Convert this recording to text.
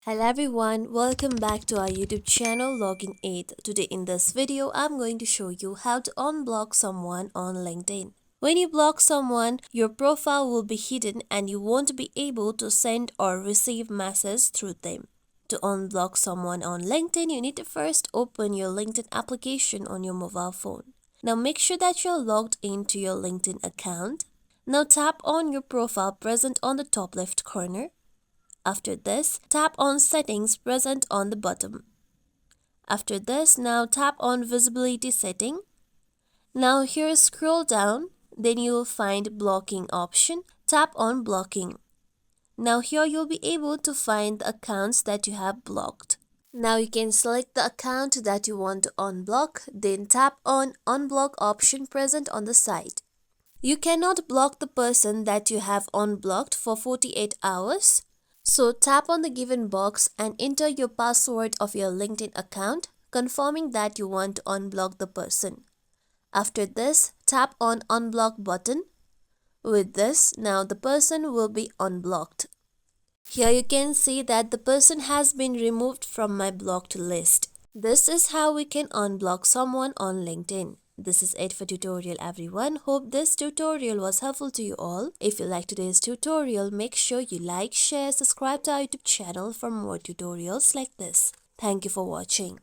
Hello everyone, welcome back to our YouTube channel Login 8. Today in this video, I'm going to show you how to unblock someone on LinkedIn. When you block someone, your profile will be hidden and you won't be able to send or receive messages through them. To unblock someone on LinkedIn, you need to first open your LinkedIn application on your mobile phone. Now make sure that you're logged into your LinkedIn account. Now tap on your profile present on the top left corner. After this, tap on Settings present on the bottom. After this, now tap on Visibility setting. Now here scroll down, then you will find Blocking option. Tap on Blocking. Now here you'll be able to find the accounts that you have blocked. Now you can select the account that you want to unblock, then tap on Unblock option present on the side. You cannot block the person that you have unblocked for 48 hours. So tap on the given box and enter your password of your LinkedIn account, confirming that you want to unblock the person. After this, tap on Unblock button. With this, now the person will be unblocked. Here you can see that the person has been removed from my blocked list. This is how we can unblock someone on LinkedIn. This is it for tutorial everyone. Hope this tutorial was helpful to you all. If you like today's tutorial, make sure you like, share, subscribe to our YouTube channel for more tutorials like this. Thank you for watching.